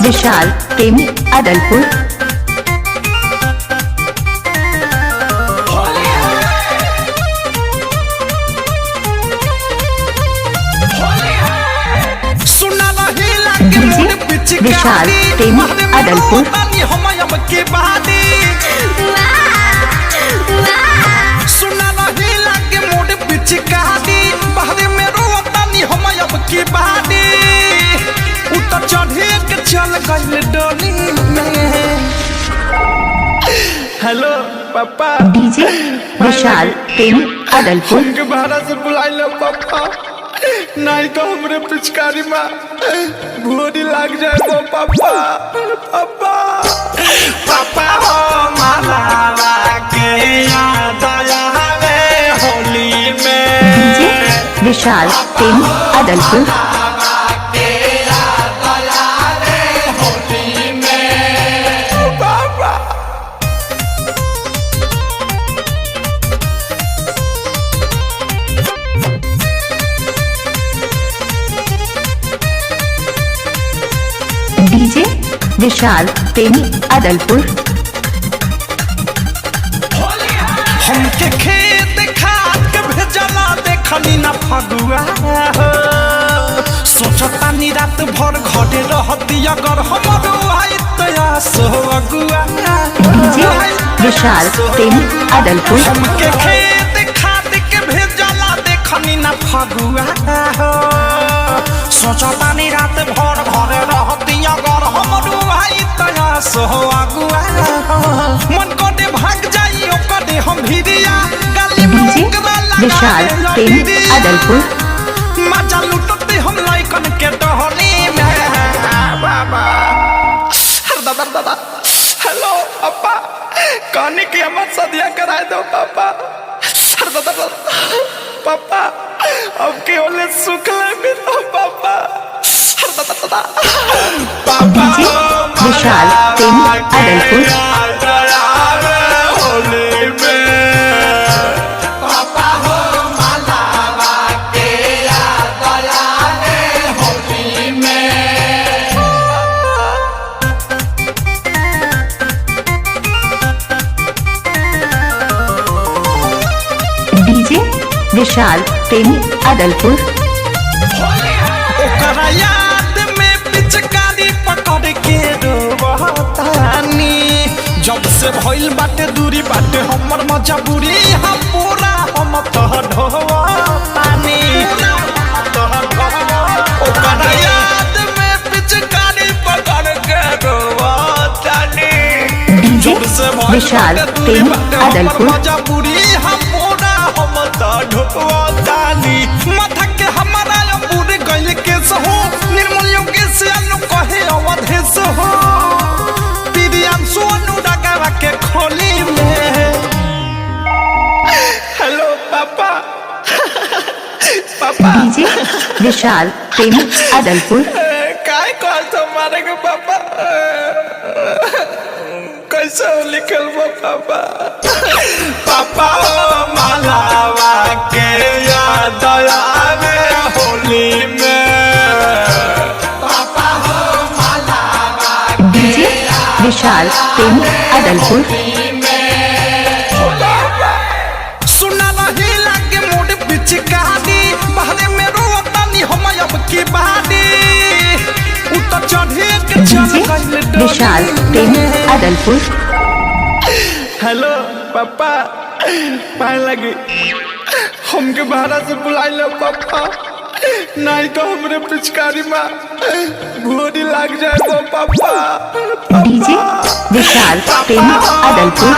विशाल प्रेमी अदलपुर। विशाल प्रेमी अदलपुर। सुना रही लागे मोड़ पिचकारी बहरे में रोतानी हम अब की बाड़ी उतर चढ़े के चल गइल डोली में। हेलो पापा। डीजे विशाल प्रेमी अदलपुर। हमके बाहर से बुलाइलो पापा, नहीं तो हमरे पिचकारी माँ भूरी लग जाए वो पापा। पापा पापा हो माला के याद आवे होली में। डीजे विशाल प्रेमी अदलपुर। डीजे विशाल प्रेमी अदलपुर। हमके खेत खाद के भेजला देखनी ना फगुआ हो, सोचतानी रात भर घरे रहती अगर हमरो आई तया सोगुआ। डीजे विशाल प्रेमी अदलपुर। हमके खेत खाद के भेजला देखनी ना फगुआ हो, सोचतानी रात भर घरे रहती अगर हमरो आई तया सोगुआ। मन कोटे भाग जाई ओकरे हम भिरिया गली में उकरा लगा विशाल प्रेमी अदलपुर। मजा लुटते हम लाइकन के टहली में। बाबा दादा दादा हेलो पापा, कहने की हम सदिया कराए दो पापा। दादा पापा अब के ओले सुखले भी तो पापा। पापा विशाल प्रेमी अदलपुर। डीजे विशाल प्रेमी अदलपुर। ओकरा याद में पिचकारी पकड़ के रोवतानी, जब से भइल बाटे दूरी बाटे हमर मजबूरी हम पूरा हम तो ढोवतानी। ओकरा याद में पिचकारी पकड़ के रोवतानी, जब से भइल विशाल बाटे दूरी प्रेमी बाटे हमर अदलपुर। मजबूरी हम पूरा हम तो ढोवतानी। माथा के हमारा पूरे गइल के सहो निर्मलियों के से अनु कहे अवधे सहो पीरियम सोनू डगावा के खोली में। हेलो पापा। पापा डीजे विशाल प्रेमी अदलपुर। काय कॉल तो मारे को पापा, कैसे लिखल वो पापा। पापा मालावा के याद आवे होली में। पापा हो मालावा डीजे विशाल प्रेमी अदलपुर। सुना रही लागे मोड़ पिचकारी बहरे में रोतानी हम अब की बाड़ी उतर चढ़े के चल गइल डोली विशाल प्रेमी अदलपुर। हेलो पापा, पाए लगी हमके बाहर से बुलाइलो पापा, नहीं तो हमरे पिचकारी माँ भूरी लग जाए वो पापा। डीजे विशाल प्रेमी अदलपुर।